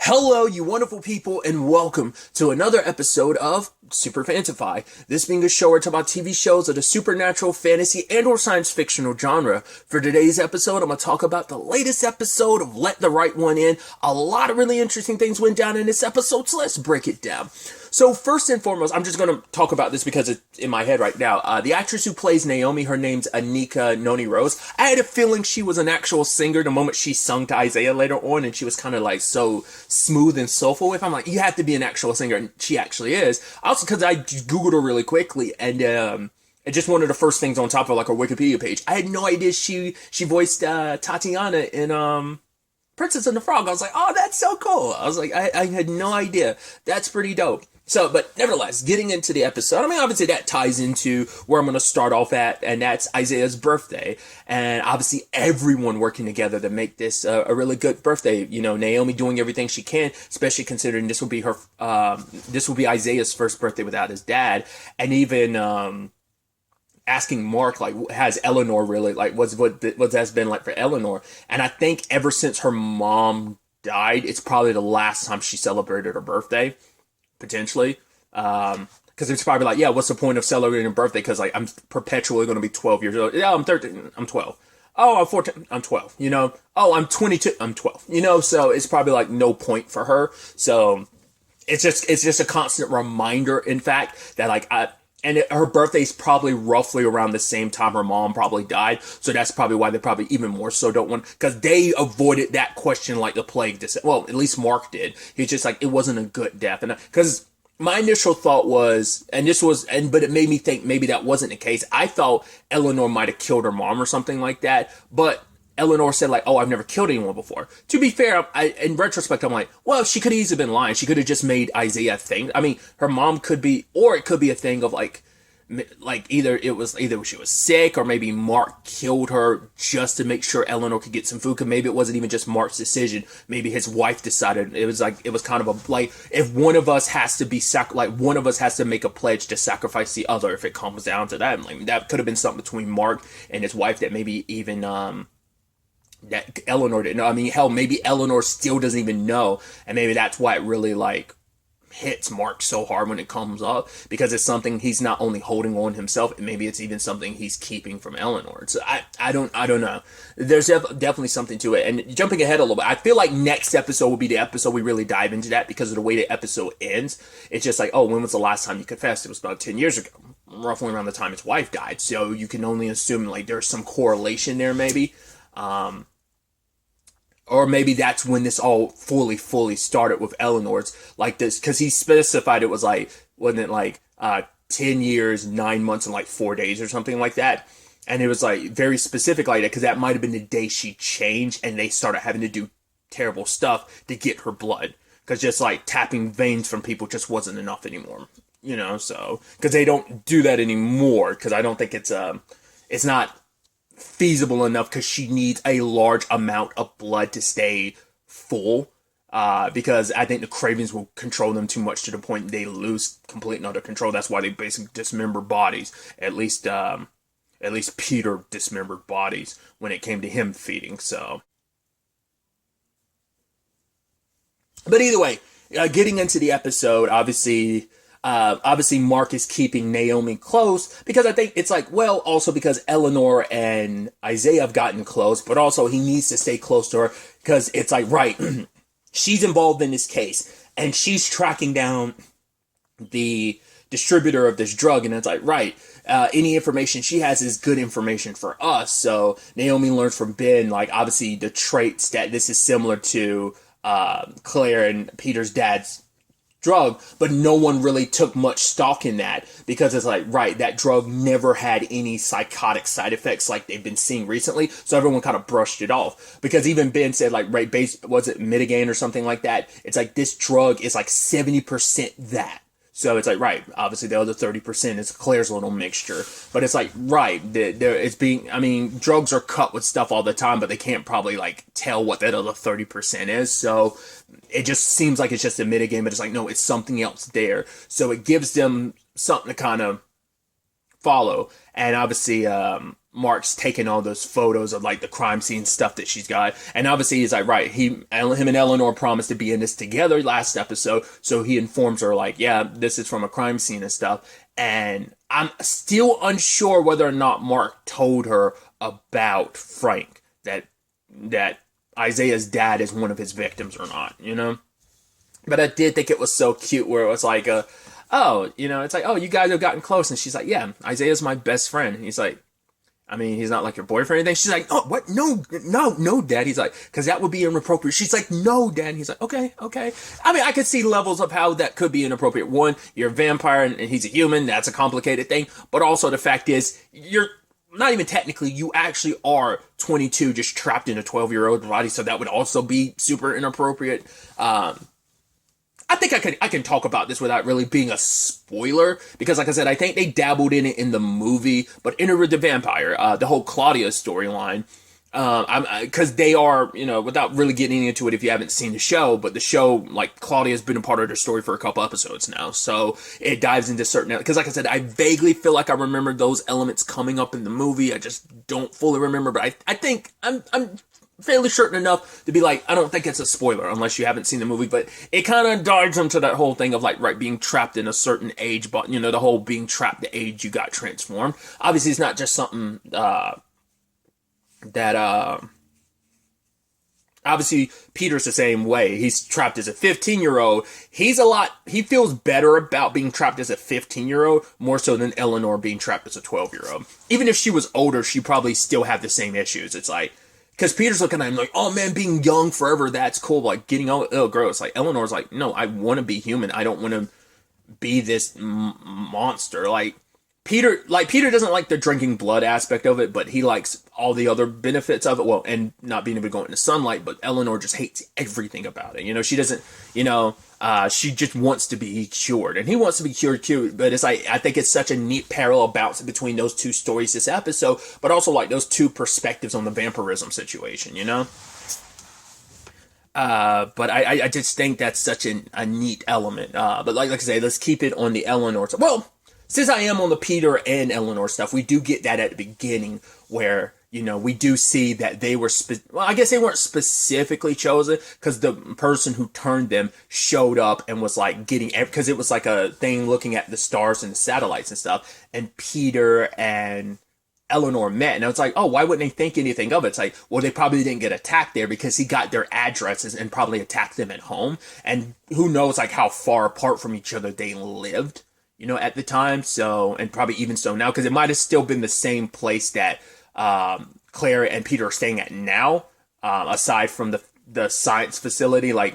Hello, you wonderful people, and welcome to another episode of Super-Fanta-Fi. This being a show where I talk about TV shows of the supernatural, fantasy, and or science fictional genre. For today's episode, I'm going to talk about the latest episode of Let the Right One In. A lot of really interesting things went down in this episode, so let's break it down. So first and foremost, I'm just going to talk about this because it's in my head right now. The actress who plays Naomi, her name's Anika Noni Rose. I had a feeling she was an actual singer the moment she sung to Isaiah later on, and she was kind of like so smooth and soulful. If I'm like, you have to be an actual singer, and she actually is. Also, because I Googled her really quickly, and it's just one of the first things on top of like her Wikipedia page. I had no idea she voiced Tatiana in Princess and the Frog. I was like, oh, that's so cool. I was like, I had no idea. That's pretty dope. So, but nevertheless, getting into the episode, I mean, obviously that ties into where I'm going to start off at, and that's Isaiah's birthday. And obviously everyone working together to make this a really good birthday. You know, Naomi doing everything she can, especially considering this will be Isaiah's first birthday without his dad. And even, asking Mark, like, has Eleanor really, like, what that's been like for Eleanor? And I think ever since her mom died, it's probably the last time she celebrated her birthday. Potentially, because it's probably like, yeah, what's the point of celebrating a birthday? Because like I'm perpetually going to be 12 years old. Yeah, I'm 13. I'm 12. Oh, I'm 14. I'm 12. You know. Oh, I'm 22. I'm 12. You know. So it's probably like no point for her. So it's just a constant reminder. In fact, that like her birthday is probably roughly around the same time her mom probably died. So that's probably why they probably even more so don't want, because they avoided that question like the plague. Well, at least Mark did. He's just like, it wasn't a good death. And because my initial thought was, but it made me think maybe that wasn't the case. I thought Eleanor might have killed her mom or something like that. But Eleanor said like, oh, I've never killed anyone before. To be fair, in retrospect, I'm like, well, she could have easily been lying. She could have just made Isaiah think. I mean, her mom could be, or it could be a thing of like either she was sick, or maybe Mark killed her just to make sure Eleanor could get some food. Cause maybe it wasn't even just Mark's decision. Maybe his wife decided. It was kind of a, like, if one of us has to be one of us has to make a pledge to sacrifice the other if it comes down to that. Like, that could have been something between Mark and his wife that maybe even, that Eleanor didn't know. I mean, hell, maybe Eleanor still doesn't even know, and maybe that's why it really like hits Mark so hard when it comes up, because it's something he's not only holding on himself, and maybe it's even something he's keeping from Eleanor. So I don't know. There's definitely something to it. And jumping ahead a little bit, I feel like next episode will be the episode we really dive into that, because of the way the episode ends. It's just like, oh, when was the last time you confessed? It was about 10 years ago, roughly around the time his wife died. So you can only assume like there's some correlation there, maybe. Or maybe that's when this all fully started with Eleanor's like this, because he specified it was like, wasn't it like 10 years, 9 months, and like 4 days or something like that. And it was like very specific like that, because that might have been the day she changed and they started having to do terrible stuff to get her blood, because just like tapping veins from people just wasn't enough anymore, you know. So because they don't do that anymore, because I don't think it's not feasible enough, because she needs a large amount of blood to stay full, because I think the cravings will control them too much to the point they lose complete and utter control. That's why they basically dismember bodies. At least Peter dismembered bodies when it came to him feeding. So, but either way, getting into the episode, obviously Mark is keeping Naomi close, because I think it's like, well, also because Eleanor and Isaiah have gotten close, but also he needs to stay close to her, because it's like, right, she's involved in this case, and she's tracking down the distributor of this drug, and it's like, right, any information she has is good information for us. So Naomi learns from Ben, like, obviously the traits that this is similar to Claire and Peter's dad's drug, but no one really took much stock in that, because it's like, right, that drug never had any psychotic side effects like they've been seeing recently, so everyone kind of brushed it off. Because even Ben said, like, right, was it Mitigain or something like that? It's like, this drug is like 70% that. So it's like, right, obviously the other 30% is Claire's little mixture. But it's like, right, it's being, I mean, drugs are cut with stuff all the time, but they can't probably, like, tell what that other 30% is. So it just seems like it's just a Mitigain, but it's like, no, it's something else there. So it gives them something to kind of follow. And obviously, Mark's taking all those photos of like the crime scene stuff that she's got, and obviously he's like, right, him and Eleanor promised to be in this together last episode, so he informs her like, yeah, this is from a crime scene and stuff, and I'm still unsure whether or not Mark told her about Frank, that Isaiah's dad is one of his victims or not, you know? But I did think it was so cute where it was like, oh, you know, it's like, oh, you guys have gotten close, and she's like, yeah, Isaiah's my best friend, and he's like, I mean, he's not like your boyfriend or anything. She's like, oh, what? No, Dad. He's like, because that would be inappropriate. She's like, no, Dad. And he's like, okay. I mean, I could see levels of how that could be inappropriate. One, you're a vampire and he's a human. That's a complicated thing. But also the fact is, you're not even technically, you actually are 22 just trapped in a 12-year-old body. So that would also be super inappropriate. I think I can talk about this without really being a spoiler, because like I said, I think they dabbled in it in the movie, but Enter the Vampire, the whole Claudia storyline, because they are, you know, without really getting into it if you haven't seen the show, but the show, like, Claudia's been a part of the story for a couple episodes now, so it dives into certain, because like I said, I vaguely feel like I remember those elements coming up in the movie. I just don't fully remember, but I think I'm fairly certain enough to be like, I don't think it's a spoiler unless you haven't seen the movie, but it kind of dives into that whole thing of like, right, being trapped in a certain age, but you know, the whole being trapped the age you got transformed. Obviously, it's not just something obviously Peter's the same way. He's trapped as a 15-year-old. He feels better about being trapped as a 15-year-old more so than Eleanor being trapped as a 12-year-old. Even if she was older, she probably still have the same issues. It's like, because Peter's looking at him like, oh man, being young forever, that's cool. Like, getting old, oh, gross. Like, Eleanor's like, no, I want to be human. I don't want to be this monster. Like, Peter doesn't like the drinking blood aspect of it, but he likes all the other benefits of it. Well, and not being able to go into sunlight, but Eleanor just hates everything about it. You know, she doesn't, you know, she just wants to be cured, and he wants to be cured too. But it's like, I think it's such a neat parallel bounce between those two stories this episode, but also like those two perspectives on the vampirism situation, you know? But I just think that's such a neat element. But like I say, let's keep it on the Eleanor. Well, since I am on the Peter and Eleanor stuff, we do get that at the beginning where, you know, we do see that they were, well, I guess they weren't specifically chosen because the person who turned them showed up and was like getting, because it was like a thing looking at the stars and the satellites and stuff. And Peter and Eleanor met, and I was like, oh, why wouldn't they think anything of it? It's like, well, they probably didn't get attacked there because he got their addresses and probably attacked them at home. And who knows, like, how far apart from each other they lived, you know, at the time. So, and probably even so now, because it might have still been the same place that Claire and Peter are staying at now, aside from the science facility, like,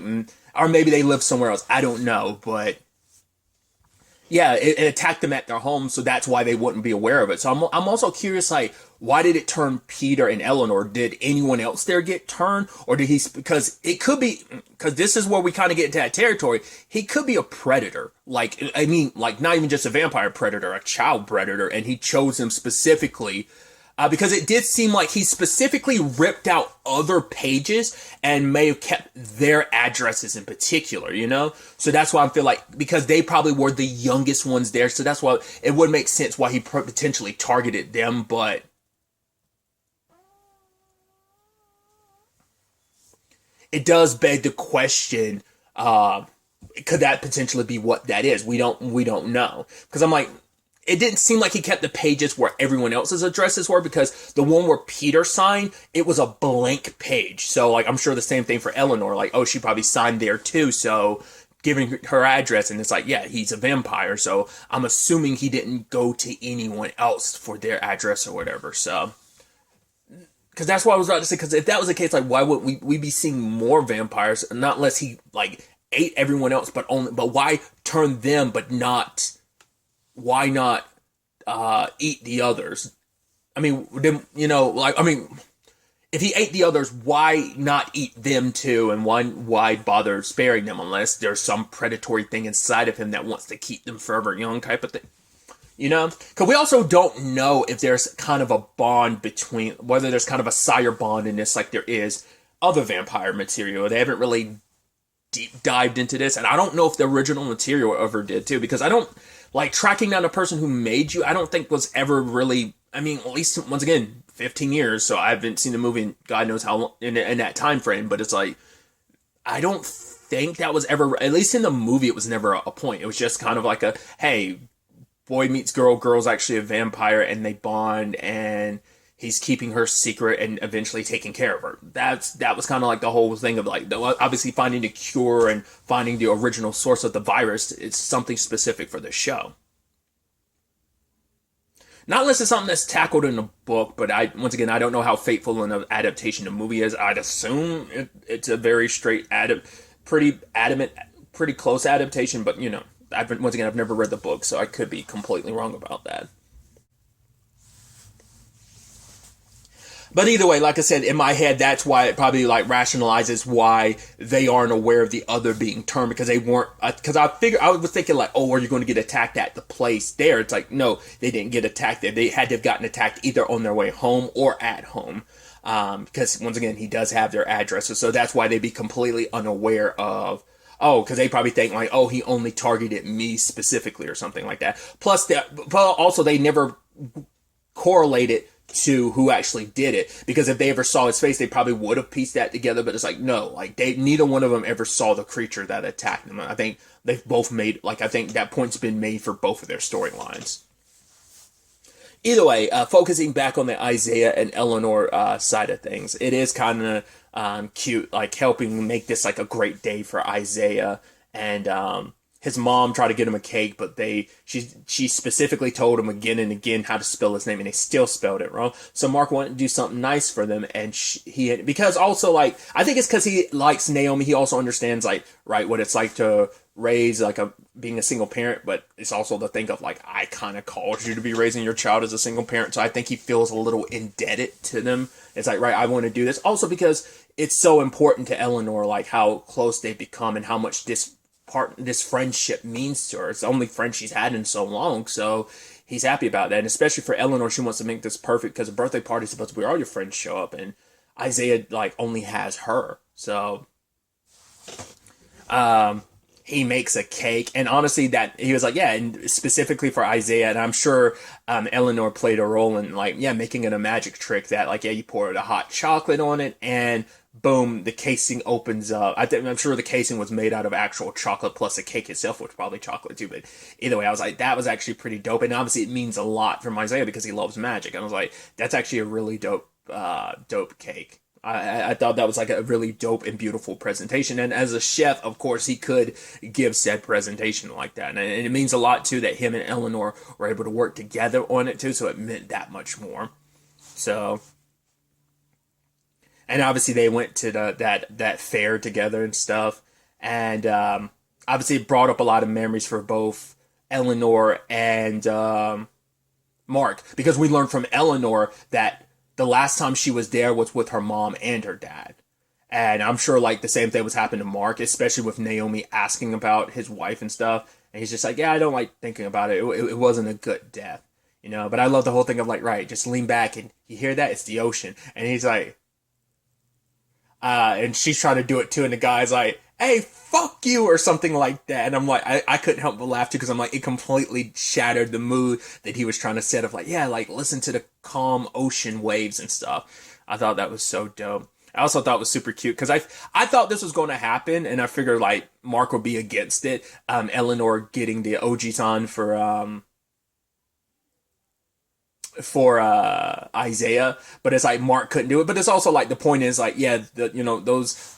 or maybe they live somewhere else. I don't know, but yeah, it attacked them at their home, so that's why they wouldn't be aware of it. So I'm also curious, like, why did it turn Peter and Eleanor? Did anyone else there get turned? Or did he, because it could be, because this is where we kind of get into that territory, he could be a predator. Like, I mean, like, not even just a vampire predator, a child predator, and he chose him specifically because it did seem like he specifically ripped out other pages and may have kept their addresses in particular, you know? So that's why I feel like, because they probably were the youngest ones there, so that's why it would make sense why he potentially targeted them, but it does beg the question, could that potentially be what that is? We don't know. Because I'm like, it didn't seem like he kept the pages where everyone else's addresses were, because the one where Peter signed, it was a blank page. So, like, I'm sure the same thing for Eleanor. Like, oh, she probably signed there too, so giving her address, and it's like, yeah, he's a vampire, so I'm assuming he didn't go to anyone else for their address or whatever, so. Because that's what I was about to say, because if that was the case, like, why would we be seeing more vampires? Not unless he, like, ate everyone else, but why turn them, but not... Why not eat the others? I mean, you know, like, I mean, if he ate the others, why not eat them too? And why bother sparing them unless there's some predatory thing inside of him that wants to keep them forever young type of thing? You know? Because we also don't know if there's kind of a bond between, whether there's kind of a sire bond in this like there is other vampire material. They haven't really deep dived into this. And I don't know if the original material ever did too, because I don't... Like, tracking down a person who made you, I don't think was ever really I mean, at least once again, 15 years. So I haven't seen the movie in God knows how long in that time frame. But it's like I don't think that was ever, at least in the movie, it was never a point. It was just kind of like a, hey, boy meets girl, girl's actually a vampire, and they bond, and he's keeping her secret and eventually taking care of her. That was kind of like the whole thing of like, obviously finding the cure and finding the original source of the virus. It's something specific for the show. Not unless it's something that's tackled in the book, but once again, I don't know how faithful an adaptation the movie is. I'd assume it's a very straight, pretty adamant, pretty close adaptation, but once again, I've never read the book, so I could be completely wrong about that. But either way, like I said, in my head, that's why it probably like rationalizes why they aren't aware of the other being turned, because they weren't. Because I was thinking like, oh, are you going to get attacked at the place there? It's like, no, they didn't get attacked there. They had to have gotten attacked either on their way home or at home. Because once again, he does have their addresses, so that's why they'd be completely unaware of. Oh, because they probably think like, oh, he only targeted me specifically or something like that. Plus, also they never correlated to who actually did it, because if they ever saw his face, they probably would have pieced that together. But it's like, no, like neither one of them ever saw the creature that attacked them. I think they've both made, like, I think that point's been made for both of their storylines. Either way, focusing back on the Isaiah and Eleanor side of things, it is kind of cute, like helping make this like a great day for Isaiah. And his mom tried to get him a cake, but she specifically told him again and again how to spell his name, and they still spelled it wrong. So Mark wanted to do something nice for them, and because also like I think it's because he likes Naomi. He also understands like what it's like to raise like being a single parent, but it's also the think of like I kind of called you to be raising your child as a single parent, so I think he feels a little indebted to them. It's like I want to do this also because it's so important to Eleanor, like how close they've become and how much this friendship means to her. It's the only friend she's had in so long, so he's happy about that. And especially for Eleanor, she wants to make this perfect because a birthday party is supposed to be where all your friends show up, and Isaiah like only has her. So he makes a cake, and honestly that he was like, yeah, and specifically for Isaiah, and I'm sure Eleanor played a role in like, yeah, making it a magic trick that like, yeah, you pour the hot chocolate on it and boom, the casing opens up. I'm sure the casing was made out of actual chocolate, plus the cake itself was probably chocolate too. But either way, I was like, that was actually pretty dope. And obviously it means a lot from Isaiah because he loves magic. And I was like, that's actually a really dope cake. I thought that was like a really dope and beautiful presentation. And as a chef, of course, he could give said presentation like that. And it means a lot too that him and Eleanor were able to work together on it too. So it meant that much more. So... And obviously they went to that fair together and stuff. And obviously it brought up a lot of memories for both Eleanor and Mark. Because we learned from Eleanor that the last time she was there was with her mom and her dad. And I'm sure like the same thing was happening to Mark, especially with Naomi asking about his wife and stuff. And he's just like, yeah, I don't like thinking about it. It wasn't a good death. But I love the whole thing of like, just lean back and you hear that? It's the ocean. And he's like... and she's trying to do it too, and the guy's like, hey, fuck you, or something like that. And I'm like, I couldn't help but laugh too, because I'm like, it completely shattered the mood that he was trying to set of like, yeah, like, listen to the calm ocean waves and stuff. I thought that was so dope. I also thought it was super cute, because I thought this was going to happen, and I figured, like, Mark would be against it. Eleanor getting the Oji-san for Isaiah, but it's like Mark couldn't do it. But it's also like the point is like, yeah, those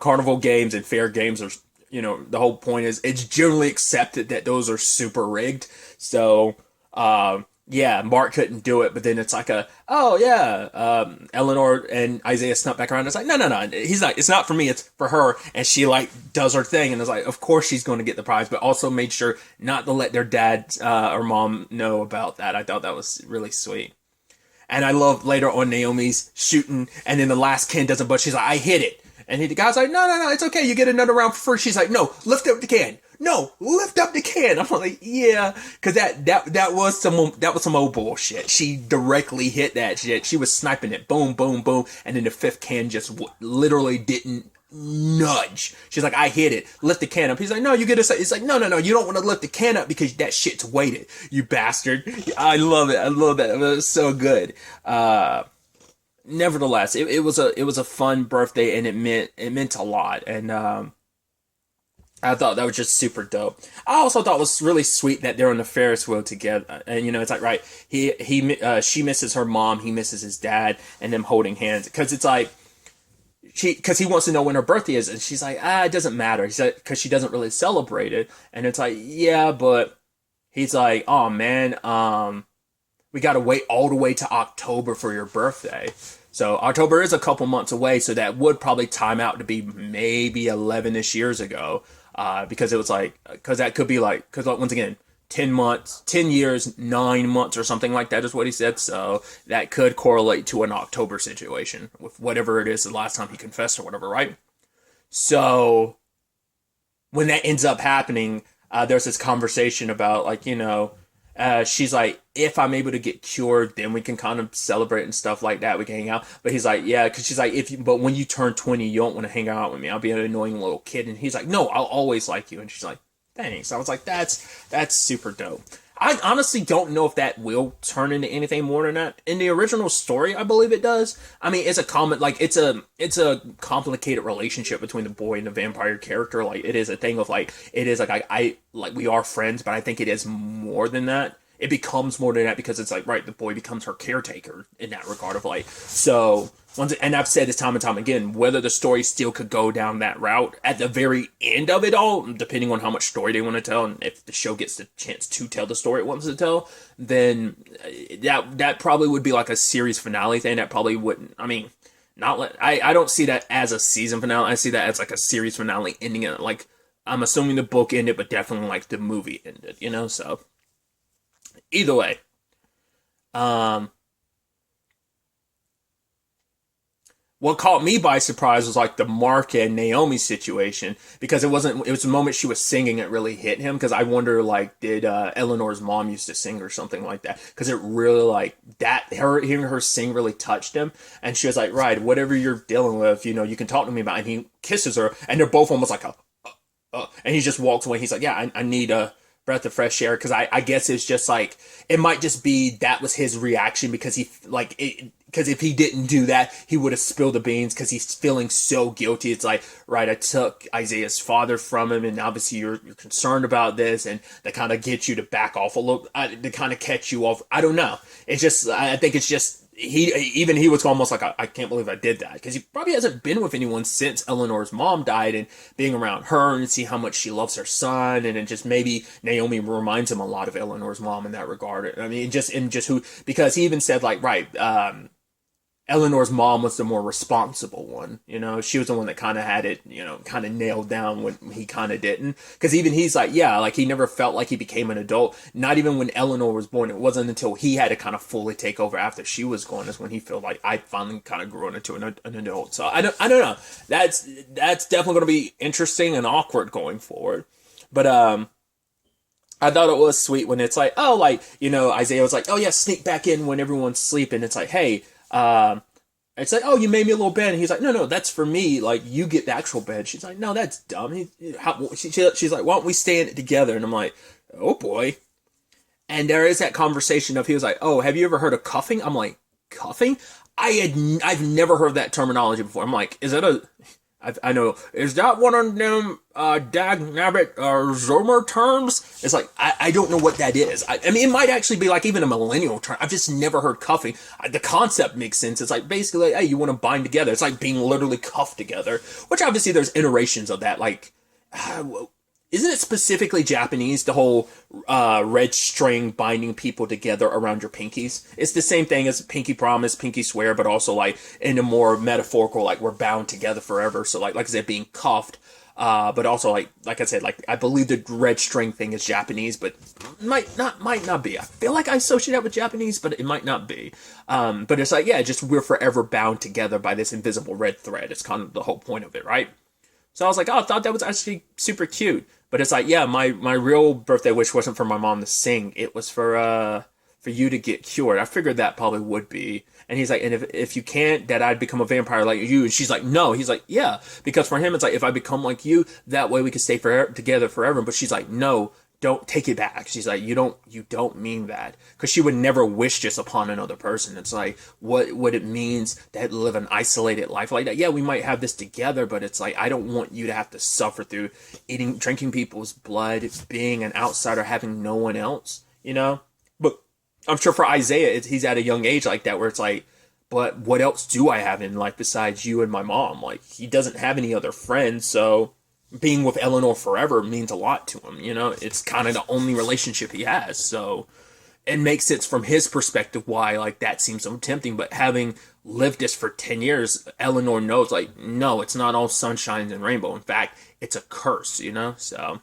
carnival games and fair games are, the whole point is it's generally accepted that those are super rigged. So yeah, Mark couldn't do it, but then it's like Eleanor and Isaiah snuck back around. It's like, no, he's not, it's not for me, it's for her. And she like does her thing, and it's like, of course she's going to get the prize, but also made sure not to let their dad or mom know about that. I thought that was really sweet. And I love later on Naomi's shooting, and then the last can doesn't, but she's like, I hit it. And the guy's like, no, it's okay, you get another round for free. She's like, no, lift up the can. No, lift up the can. I'm like, yeah, because that was some old bullshit. She directly hit that shit. She was sniping it, boom, boom, boom, and then the fifth can just literally didn't nudge. She's like, I hit it. Lift the can up. He's like, no, you get a. It's like, no, no, no. You don't want to lift the can up because that shit's weighted. You bastard. I love it. I love that. It was so good. Nevertheless, it was a fun birthday, and it meant a lot. And I thought that was just super dope. I also thought it was really sweet that they're on the Ferris wheel together. And, it's like, right, she misses her mom, he misses his dad, and them holding hands. Because it's like, because he wants to know when her birthday is. And she's like, it doesn't matter. He said, because she doesn't really celebrate it. And it's like, yeah, but he's like, oh, man, we got to wait all the way to October for your birthday. So October is a couple months away, so that would probably time out to be maybe 11-ish years ago. Because it was like, because that could be like, because once again, 10 months, 10 years, 9 months or something like that is what he said. So that could correlate to an October situation with whatever it is the last time he confessed or whatever, right? So when that ends up happening, there's this conversation about like, she's like, if I'm able to get cured, then we can kind of celebrate and stuff like that. We can hang out. But he's like, yeah, because she's like, but when you turn 20, you don't want to hang out with me. I'll be an annoying little kid. And he's like, no, I'll always like you. And she's like, thanks. I was like, that's super dope. I honestly don't know if that will turn into anything more than that. In the original story, I believe it does. I mean, it's a complicated relationship between the boy and the vampire character. Like, it is a thing of like, it is like, I like, we are friends, but I think it is more than that. It becomes more than that because it's like, right, the boy becomes her caretaker in that regard of like, so and I've said this time and time again, whether the story still could go down that route at the very end of it all, depending on how much story they want to tell, and if the show gets the chance to tell the story it wants to tell, then that probably would be like a series finale thing. That probably wouldn't, I mean, I don't see that as a season finale. I see that as like a series finale ending it. Like, I'm assuming the book ended, but definitely like the movie ended, so. Either way, what caught me by surprise was like the Mark and Naomi situation, because it was the moment she was singing it really hit him, because I wonder, like, did Eleanor's mom used to sing or something like that, because it really, like, hearing her sing really touched him, and she was like, right, whatever you're dealing with, you can talk to me about it. And he kisses her, and they're both almost like and he just walks away. He's like, yeah, I need a breath of fresh air, because I guess it's just like, it might just be that was his reaction, because because if he didn't do that, he would have spilled the beans, because he's feeling so guilty. It's like, right, I took Isaiah's father from him, and obviously you're concerned about this, and that kind of gets you to back off a little, to kind of catch you off. I don't know. It's just, I think it's just, he was almost like, I can't believe I did that, because he probably hasn't been with anyone since Eleanor's mom died, and being around her and see how much she loves her son, and then just maybe Naomi reminds him a lot of Eleanor's mom in that regard. I mean, just who, because he even said, like, right, Eleanor's mom was the more responsible one, she was the one that kind of had it, kind of nailed down when he kind of didn't, because even he's like, yeah, like, he never felt like he became an adult, not even when Eleanor was born. It wasn't until he had to kind of fully take over after she was gone is when he felt like, I finally kind of grew into an adult. So I don't know, that's definitely going to be interesting and awkward going forward, but I thought it was sweet when it's like, oh, like, Isaiah was like, oh yeah, sneak back in when everyone's sleeping. It's like, hey, it's like, oh, you made me a little bed. And he's like, no, that's for me. Like, you get the actual bed. She's like, no, that's dumb. She's like, why don't we stay in it together? And I'm like, oh boy. And there is that conversation of, he was like, oh, have you ever heard of cuffing? I'm like, cuffing? I've never heard that terminology before. I'm like, is that I know, is that one of them, dag-nabbit, Zomer terms? It's like, I don't know what that is. I mean, it might actually be like even a millennial term. I've just never heard cuffing. The concept makes sense. It's like, basically, like, hey, you want to bind together. It's like being literally cuffed together, which obviously there's iterations of that. Like, isn't it specifically Japanese, the whole red string binding people together around your pinkies? It's the same thing as pinky promise, pinky swear, but also like in a more metaphorical, like we're bound together forever. So like I said, being cuffed, but also like I said, like I believe the red string thing is Japanese, but might not be. I feel like I associate that with Japanese, but it might not be. But it's like, yeah, just we're forever bound together by this invisible red thread. It's kind of the whole point of it, right? So I was like, oh, I thought that was actually super cute. But it's like, yeah, my real birthday wish wasn't for my mom to sing. It was for for you to get cured. I figured that probably would be. And he's like, and if you can't, that I'd become a vampire like you. And she's like, no. He's like, yeah. Because for him, it's like, if I become like you, that way we can stay together forever. But she's like, no, don't take it back. She's like, you don't mean that. Because she would never wish this upon another person. It's like, what it means to live an isolated life like that. Yeah, we might have this together, but it's like, I don't want you to have to suffer through drinking people's blood, being an outsider, having no one else, you know? But I'm sure for Isaiah, he's at a young age like that where it's like, but what else do I have in life besides you and my mom? Like, he doesn't have any other friends, so being with Eleanor forever means a lot to him, you know? It's kind of the only relationship he has, so it makes sense from his perspective why, like, that seems so tempting. But having lived this for 10 years, Eleanor knows, like, no, it's not all sunshine and rainbow. In fact, it's a curse, you know? So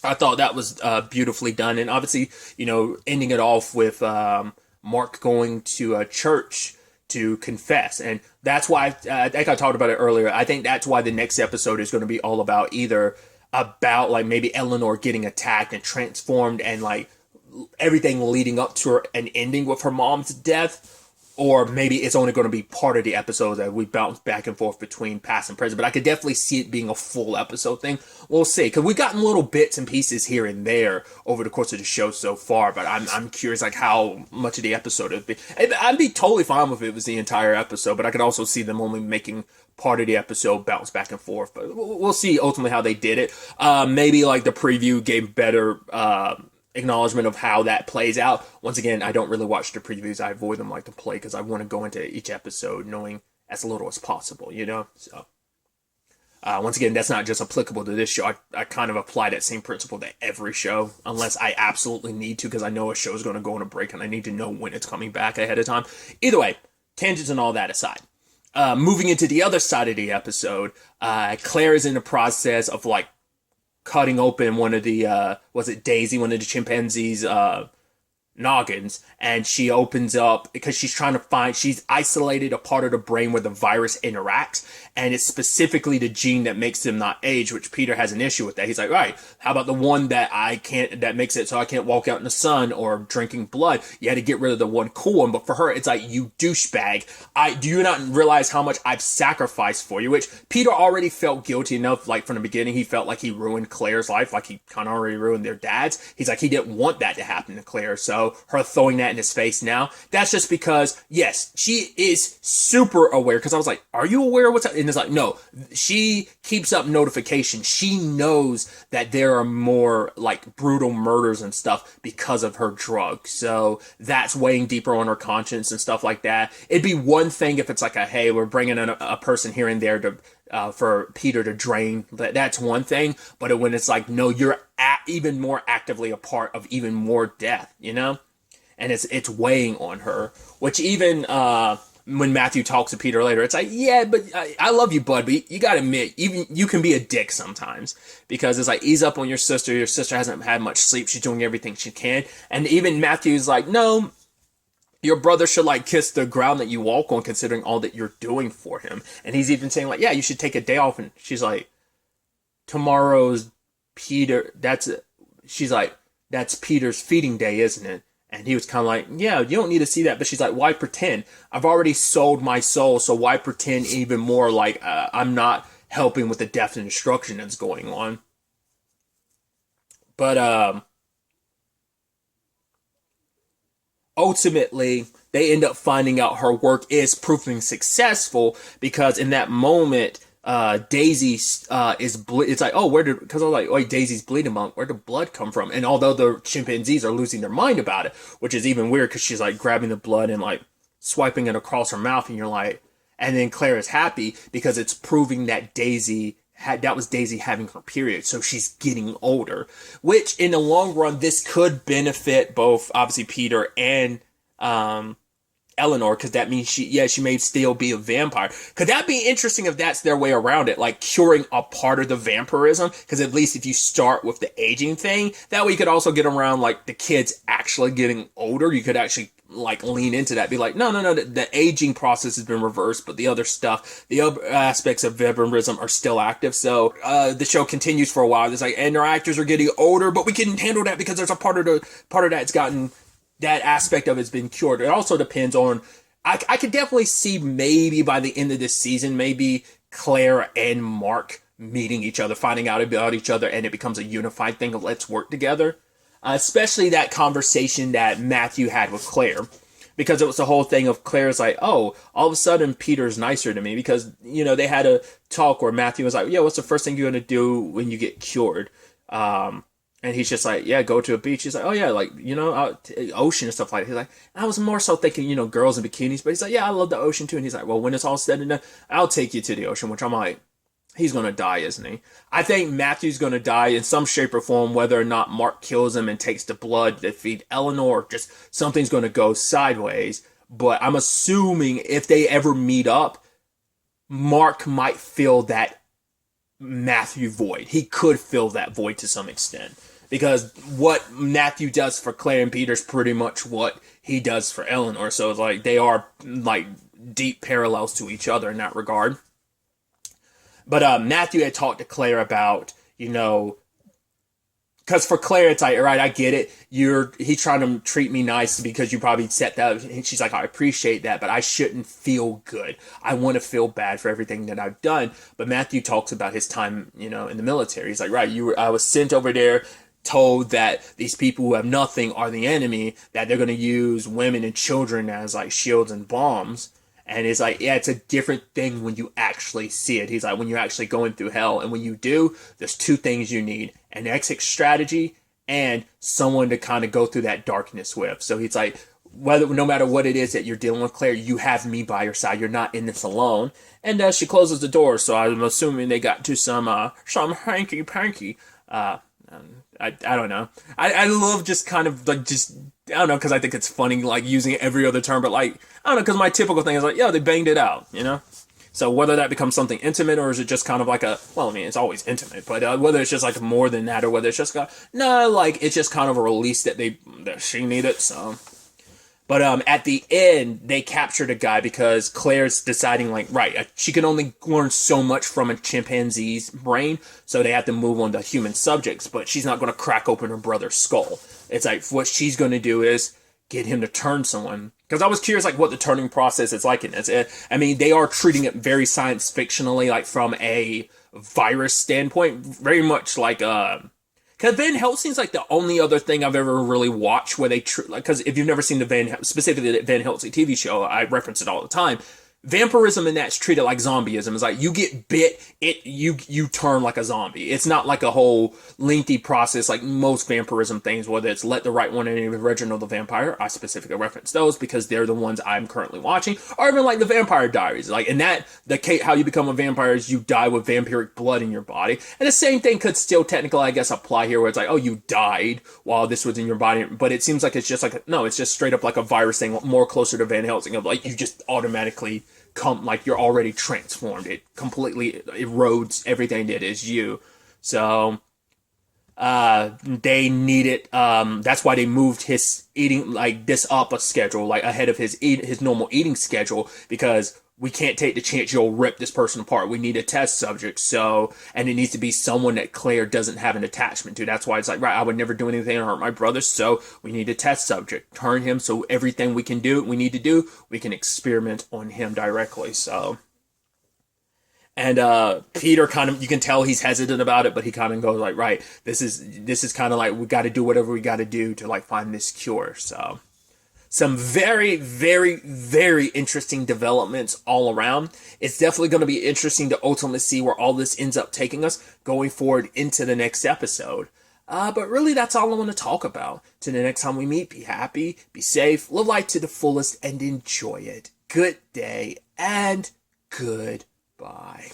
I thought that was beautifully done. And obviously, you know, ending it off with Mark going to a church to confess. And that's why, I think I talked about it earlier, I think that's why the next episode is going to be all about either about, like, maybe Eleanor getting attacked and transformed and, like, everything leading up to her and ending with her mom's death, or maybe it's only going to be part of the episode that we bounce back and forth between past and present. But I could definitely see it being a full episode thing. We'll see, because we've gotten little bits and pieces here and there over the course of the show so far. But I'm curious, like, how much of the episode it'd be. I'd be totally fine if it was the entire episode, but I could also see them only making part of the episode bounce back and forth. But we'll see ultimately how they did it. Maybe like the preview gave better acknowledgement of how that plays out. Once again, I don't really watch the previews. I avoid them like to play because I want to go into each episode knowing as little as possible, you know? So, once again, that's not just applicable to this show. I kind of apply that same principle to every show, unless I absolutely need to, because I know a show is going to go on a break and I need to know when it's coming back ahead of time. Either way, tangents and all that aside. Moving into the other side of the episode, Claire is in the process of, like, cutting open one of the, was it Daisy, one of the chimpanzees, noggins, and she opens up because she's isolated a part of the brain where the virus interacts, and it's specifically the gene that makes them not age, which Peter has an issue with that. He's like, all right, how about the one that makes it so I can't walk out in the sun or drinking blood? You had to get rid of the one cool one. But for her, it's like, you douchebag, do you not realize how much I've sacrificed for you? Which Peter already felt guilty enough, like from the beginning, he felt like he ruined Claire's life, like he kind of already ruined their dad's. He's like, he didn't want that to happen to Claire, so her throwing that in his face now, that's just because, yes, she is super aware, because I was like, are you aware of what's happening? And it's like, no, she keeps up notifications. She knows that there are more, like, brutal murders and stuff because of her drug, so that's weighing deeper on her conscience and stuff like that. It'd be one thing if it's like hey, we're bringing in a person here and there to for Peter to drain, that's one thing. But when it's like, no, you're even more actively a part of even more death, you know? And it's weighing on her, which even when Matthew talks to Peter later, it's like, yeah, but I love you, bud, but you gotta admit, even you can be a dick sometimes, because it's like, ease up on your sister hasn't had much sleep, she's doing everything she can. And even Matthew's like, no, your brother should, like, kiss the ground that you walk on, considering all that you're doing for him. And he's even saying, like, yeah, you should take a day off. And she's like, tomorrow's Peter, she's like, that's Peter's feeding day, isn't it? And he was kind of like, yeah, you don't need to see that. But she's like, why pretend? I've already sold my soul, so why pretend even more like I'm not helping with the death and destruction that's going on? But, ultimately, they end up finding out her work is proving successful, because in that moment, Daisy it's like, oh, because I was like, wait, Daisy's bleeding, Mom, where did blood come from? And although the chimpanzees are losing their mind about it, which is even weird, because she's like grabbing the blood and like swiping it across her mouth, and you're like, and then Claire is happy because it's proving that that was Daisy having her period, so she's getting older, which in the long run, this could benefit both, obviously, Peter and Eleanor, because that means she may still be a vampire. Could that be interesting if that's their way around it, like curing a part of the vampirism? Because at least if you start with the aging thing, that way you could also get around, like, the kids actually getting older. You could actually, like, lean into that, be like, no, the aging process has been reversed, but the other stuff, the other aspects of vampirism are still active. So the show continues for a while. It's like, and our actors are getting older, but we can handle that because there's a part of that's gotten that aspect of it's been cured. It also depends on, I could definitely see maybe by the end of this season, maybe Claire and Mark meeting each other, finding out about each other, and it becomes a unified thing of let's work together. Especially that conversation that Matthew had with Claire. Because it was the whole thing of Claire's like, oh, all of a sudden Peter's nicer to me. Because, you know, they had a talk where Matthew was like, yeah, what's the first thing you're going to do when you get cured? And he's just like, yeah, go to a beach. He's like, oh, yeah, like, you know, ocean and stuff like that. He's like, I was more so thinking, you know, girls in bikinis. But he's like, yeah, I love the ocean too. And he's like, well, when it's all said and done, I'll take you to the ocean. Which I'm like, he's going to die, isn't he? I think Matthew's going to die in some shape or form, whether or not Mark kills him and takes the blood to feed Eleanor, or just something's going to go sideways. But I'm assuming if they ever meet up, Mark might fill that Matthew void. He could fill that void to some extent. Because what Matthew does for Claire and Peter is pretty much what he does for Eleanor. So it's like they are like deep parallels to each other in that regard. But Matthew had talked to Claire about, you know, because for Claire, it's like, all right, I get it. He's trying to treat me nice because you probably set that. And she's like, I appreciate that, but I shouldn't feel good. I want to feel bad for everything that I've done. But Matthew talks about his time, you know, in the military. He's like, right, I was sent over there, told that these people who have nothing are the enemy, that they're going to use women and children as like shields and bombs. And it's like, yeah, it's a different thing when you actually see it. He's like, when you're actually going through hell, and when you do, there's two things you need: an exit strategy and someone to kind of go through that darkness with. So he's like, no matter what it is that you're dealing with, Claire, you have me by your side. You're not in this alone. And she closes the door, so I'm assuming they got to some hanky panky. I don't know. I love just kind of like I don't know, because I think it's funny like using every other term, but like I don't know, because my typical thing is like, yeah, they banged it out, you know. So whether that becomes something intimate, or is it just kind of like well, I mean, it's always intimate, but whether it's just like more than that, or whether it's just like it's just kind of a release that she needed. So. But at the end, they captured a guy because Claire's deciding, like, right, she can only learn so much from a chimpanzee's brain, so they have to move on to human subjects, but she's not going to crack open her brother's skull. It's like, what she's going to do is get him to turn someone. Because I was curious, like, what the turning process is like in this. I mean, they are treating it very science fictionally, like, from a virus standpoint, very much like, because Van Helsing's like the only other thing I've ever really watched where they because if you've never seen specifically the Van Helsing TV show, I reference it all the time. Vampirism in that's treated like zombieism. It's like you get bit, you turn like a zombie. It's not like a whole lengthy process like most vampirism things, whether it's Let the Right One In, Reginald the Vampire. I specifically reference those because they're the ones I'm currently watching, or even like the Vampire Diaries. Like in that, how you become a vampire is you die with vampiric blood in your body, and the same thing could still technically, I guess, apply here, where it's like, oh, you died while this was in your body, but it seems like it's just like no, it's just straight up like a virus thing, more closer to Van Helsing of like you just automatically like you're already transformed. It completely erodes everything that is you. So they needed that's why they moved his eating like this up a schedule, like ahead of his normal eating schedule, because we can't take the chance you'll rip this person apart. We need a test subject. So, and it needs to be someone that Claire doesn't have an attachment to. That's why it's like, right, I would never do anything to hurt my brother. So we need a test subject. Turn him so everything we need to do, we can experiment on him directly. So, and Peter kind of, you can tell he's hesitant about it, but he kind of goes like, right, this is kind of like, we got to do whatever we got to do to like find this cure. So. Some very, very, very interesting developments all around. It's definitely going to be interesting to ultimately see where all this ends up taking us going forward into the next episode. But really, that's all I want to talk about. Till the next time we meet, be happy, be safe, live life to the fullest, and enjoy it. Good day, and goodbye.